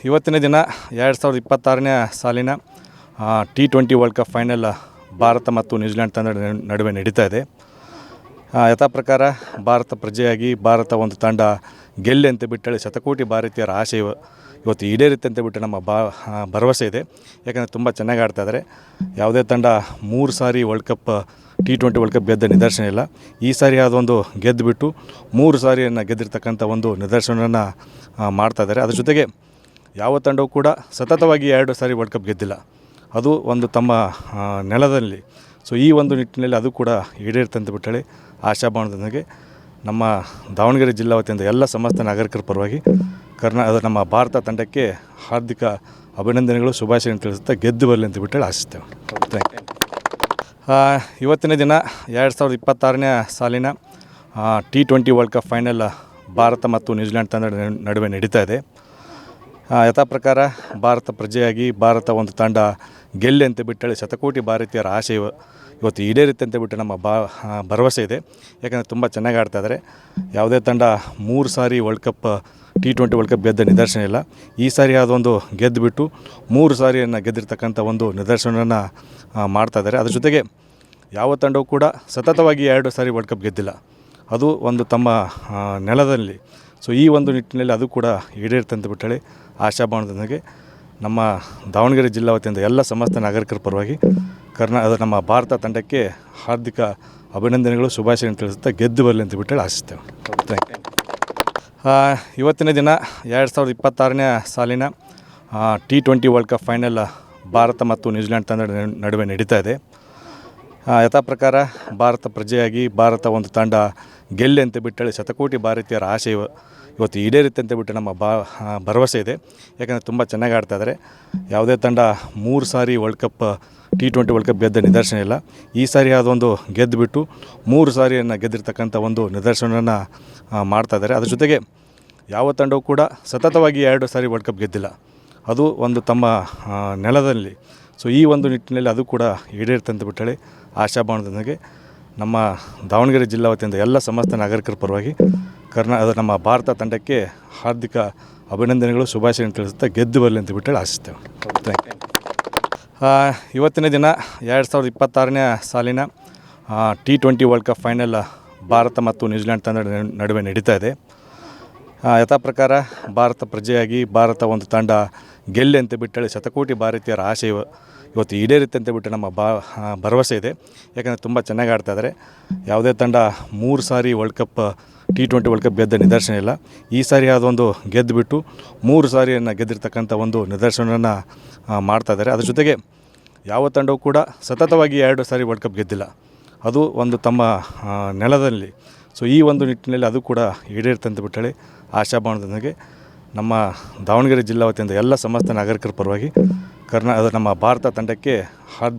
ಇವತ್ತಿನ ದಿನ 2026ನೇ ಸಾಲಿನ T20 world cup final Bharat ಮತ್ತು ನ್ಯೂಜಿಲೆಂಡ್ ತಂಡ ನಡುವೆ ನಡೀತಾ ಇದೆ. ಯಥಾ ಪ್ರಕಾರ ಭಾರತ ಪ್ರಜೆಯಾಗಿ ಭಾರತ ಒಂದು ತಂಡ ಗೆಲ್ಲಿ ಅಂತ ಬಿಟ್ಟಲ್ಲಿ ಶತಕೋಟಿ ಭಾರತೀಯರ ಆಶೆ ಇವತ್ತು ಈಡೇರುತ್ತೆ ಅಂತ ಬಿಟ್ಟು ನಮ್ಮ ಭರವಸೆ ಇದೆ. ಯಾಕಂದರೆ ತುಂಬ ಚೆನ್ನಾಗಿ ಆಡ್ತಾಯಿದ್ದಾರೆ. ಯಾವುದೇ ತಂಡ 3 ಸಾರಿ world cup T20 world cup ಗೆದ್ದ ನಿದರ್ಶನ ಇಲ್ಲ. ಈ ಸಾರಿ ಅದೊಂದು ಗೆದ್ದುಬಿಟ್ಟು 3 ಸಾರಿಯನ್ನು ಗೆದ್ದಿರ್ತಕ್ಕಂಥ ಒಂದು ನಿದರ್ಶನವನ್ನು ಮಾಡ್ತಾಯಿದ್ದಾರೆ. ಅದ್ರ ಜೊತೆಗೆ ಯಾವ ತಂಡವೂ ಕೂಡ ಸತತವಾಗಿ 2 ಸಾರಿ ವರ್ಲ್ಡ್ ಕಪ್ ಗೆದ್ದಿಲ್ಲ. ಅದು ಒಂದು ತಮ್ಮ ನೆಲದಲ್ಲಿ. ಸೊ ಈ ಒಂದು ನಿಟ್ಟಿನಲ್ಲಿ ಅದು ಕೂಡ ಈಡೇರುತ್ತೆ ಅಂತ ಬಿಟ್ಟಳಿ ಆಶಾಭಾವನೆಯೊಂದಿಗೆ ನಮ್ಮ ದಾವಣಗೆರೆ ಜಿಲ್ಲಾ ವತಿಯಿಂದ ಎಲ್ಲ ಸಮಸ್ತ ನಾಗರಿಕರ ಪರವಾಗಿ ನಮ್ಮ ಭಾರತ ತಂಡಕ್ಕೆ ಹಾರ್ದಿಕ ಅಭಿನಂದನೆಗಳು, ಶುಭಾಶಯ ತಿಳಿಸುತ್ತಾ ಗೆದ್ದು ಬರಲಿ ಅಂತ ಬಿಟ್ಟೇಳಿ ಆಶಿಸ್ತೇವೆ. Thank you. ಇವತ್ತಿನ ದಿನ 2026ನೇ ಸಾಲಿನ T20 world cup final Bharat ಮತ್ತು ನ್ಯೂಜಿಲೆಂಡ್ ತಂಡ ನಡುವೆ ನಡೀತಾ ಇದೆ. ಯಥಾ ಪ್ರಕಾರ ಭಾರತ ಪ್ರಜೆಯಾಗಿ ಭಾರತ ಒಂದು ತಂಡ ಗೆಲ್ಲಿ ಅಂತ ಬಿಟ್ಟಲ್ಲಿ ಶತಕೋಟಿ ಭಾರತೀಯರ ಆಶೆ ಇವತ್ತು ಈಡೇರುತ್ತೆ ಅಂತ ಬಿಟ್ಟು ನಮ್ಮ ಭರವಸೆ ಇದೆ. ಯಾಕಂದರೆ ತುಂಬ ಚೆನ್ನಾಗಿ ಆಡ್ತಾಯಿದ್ದಾರೆ. ಯಾವುದೇ ತಂಡ 3 ಸಾರಿ world cup T20 world cup ಗೆದ್ದ ನಿದರ್ಶನ ಇಲ್ಲ. ಈ ಸಾರಿ ಅದೊಂದು ಗೆದ್ದುಬಿಟ್ಟು 3 ಸಾರಿಯನ್ನು ಗೆದ್ದಿರ್ತಕ್ಕಂಥ ಒಂದು ನಿದರ್ಶನವನ್ನು ಮಾಡ್ತಾಯಿದ್ದಾರೆ. ಅದ್ರ ಜೊತೆಗೆ ಯಾವ ತಂಡವೂ ಕೂಡ ಸತತವಾಗಿ 2 ಸಾರಿ ವರ್ಲ್ಡ್ ಕಪ್ ಗೆದ್ದಿಲ್ಲ. ಅದು ಒಂದು ತಮ್ಮ ನೆಲದಲ್ಲಿ. ಸೊ ಈ ಒಂದು ನಿಟ್ಟಿನಲ್ಲಿ ಅದು ಕೂಡ ಈಡೇರುತ್ತೆ ಅಂತ ಬಿಟ್ಟಳಿ ಆಶಾಭಾವನೆಯೊಂದಿಗೆ ನಮ್ಮ ದಾವಣಗೆರೆ ಜಿಲ್ಲಾ ವತಿಯಿಂದ ಎಲ್ಲ ಸಮಸ್ತ ನಾಗರಿಕರ ಪರವಾಗಿ ನಮ್ಮ ಭಾರತ ತಂಡಕ್ಕೆ ಹಾರ್ದಿಕ ಅಭಿನಂದನೆಗಳು, ಶುಭಾಶಯ ತಿಳಿಸುತ್ತಾ ಗೆದ್ದು ಬರಲಿ ಅಂತ ಬಿಟ್ಟೇಳಿ ಆಶಿಸ್ತೇವೆ. Thank you. ಇವತ್ತಿನ ದಿನ 2026ನೇ ಸಾಲಿನ T20 world cup final Bharat ಮತ್ತು ನ್ಯೂಜಿಲೆಂಡ್ ತಂಡ ನಡುವೆ ನಡೀತಾ ಇದೆ. ಯಥಾ ಪ್ರಕಾರ ಭಾರತ ಪ್ರಜೆಯಾಗಿ ಭಾರತ ಒಂದು ತಂಡ ಗೆಲ್ಲಿ ಅಂತ ಬಿಟ್ಟಲ್ಲಿ ಶತಕೋಟಿ ಭಾರತೀಯರ ಆಶೆ ಇವತ್ತು ಈಡೇರುತ್ತೆ ಅಂತ ಬಿಟ್ಟು ನಮ್ಮ ಭರವಸೆ ಇದೆ. ಯಾಕಂದರೆ ತುಂಬ ಚೆನ್ನಾಗಿ ಆಡ್ತಾಯಿದ್ದಾರೆ. ಯಾವುದೇ ತಂಡ 3 ಸಾರಿ world cup T20 world cup ಗೆದ್ದ ನಿದರ್ಶನ ಇಲ್ಲ. ಈ ಸಾರಿ ಅದೊಂದು ಗೆದ್ದುಬಿಟ್ಟು 3 ಸಾರಿಯನ್ನು ಗೆದ್ದಿರ್ತಕ್ಕಂಥ ಒಂದು ನಿದರ್ಶನವನ್ನು ಮಾಡ್ತಾಯಿದ್ದಾರೆ. ಅದ್ರ ಜೊತೆಗೆ ಯಾವ ತಂಡವೂ ಕೂಡ ಸತತವಾಗಿ 2 ಸಾರಿ ವರ್ಲ್ಡ್ ಕಪ್ ಗೆದ್ದಿಲ್ಲ. ಅದು ಒಂದು ತಮ್ಮ ನೆಲದಲ್ಲಿ. ಸೊ ಈ ಒಂದು ನಿಟ್ಟಿನಲ್ಲಿ ಅದು ಕೂಡ ಈಡೇರುತ್ತೆ ಅಂತ ಬಿಟ್ಟಳಿ ಆಶಾಭಾವನೆಯೊಂದಿಗೆ ನಮ್ಮ ದಾವಣಗೆರೆ ಜಿಲ್ಲಾ ವತಿಯಿಂದ ಎಲ್ಲ ಸಮಸ್ತ ನಾಗರಿಕರ ಪರವಾಗಿ ನಮ್ಮ ಭಾರತ ತಂಡಕ್ಕೆ ಹಾರ್ದಿಕ ಅಭಿನಂದನೆಗಳು, ಶುಭಾಶಯ ತಿಳಿಸುತ್ತಾ ಗೆದ್ದು ಬರಲಿ ಅಂತ ಬಿಟ್ಟೇಳಿ ಆಶಿಸ್ತೇವೆ. Thank you. ಇವತ್ತಿನ ದಿನ 2026ನೇ ಸಾಲಿನ T20 world cup final Bharat ಮತ್ತು ನ್ಯೂಜಿಲೆಂಡ್ ತಂಡ ನಡುವೆ ನಡೀತಾ ಇದೆ. ಯಥಾ ಪ್ರಕಾರ ಭಾರತ ಪ್ರಜೆಯಾಗಿ ಭಾರತ ಒಂದು ತಂಡ ಗೆಲ್ಲಿ ಅಂತ ಬಿಟ್ಟಲ್ಲಿ ಶತಕೋಟಿ ಭಾರತೀಯರ ಆಶೆ ಇವತ್ತು ಈಡೇರುತ್ತೆ ಅಂತ ಬಿಟ್ಟು ನಮ್ಮ ಭರವಸೆ ಇದೆ. ಯಾಕಂದರೆ ತುಂಬ ಚೆನ್ನಾಗಿ ಆಡ್ತಾಯಿದ್ದಾರೆ. ಯಾವುದೇ ತಂಡ 3 ಸಾರಿ world cup T20 world cup ಗೆದ್ದ ನಿದರ್ಶನ ಇಲ್ಲ. ಈ ಸಾರಿ ಅದೊಂದು ಗೆದ್ದುಬಿಟ್ಟು 3 ಸಾರಿಯನ್ನು ಗೆದ್ದಿರ್ತಕ್ಕಂಥ ಒಂದು ನಿದರ್ಶನವನ್ನು ಮಾಡ್ತಾಯಿದ್ದಾರೆ. ಅದ್ರ ಜೊತೆಗೆ ಯಾವ ತಂಡವೂ ಕೂಡ ಸತತವಾಗಿ 2 ಸಾರಿ ವರ್ಲ್ಡ್ ಕಪ್ ಗೆದ್ದಿಲ್ಲ. ಅದು ಒಂದು ತಮ್ಮ ನೆಲದಲ್ಲಿ. ಸೊ ಈ ಒಂದು ನಿಟ್ಟಿನಲ್ಲಿ ಅದು ಕೂಡ ಈಡೇರುತ್ತೆ ಅಂತ ಬಿಟ್ಟಳಿ ಆಶಾಭಾವನೆಯೊಂದಿಗೆ ನಮ್ಮ ದಾವಣಗೆರೆ ಜಿಲ್ಲಾ ವತಿಯಿಂದ ಎಲ್ಲ ಸಮಸ್ತ ನಾಗರಿಕರ ಪರವಾಗಿ ನಮ್ಮ ಭಾರತ ತಂಡಕ್ಕೆ ಹಾರ್ದಿಕ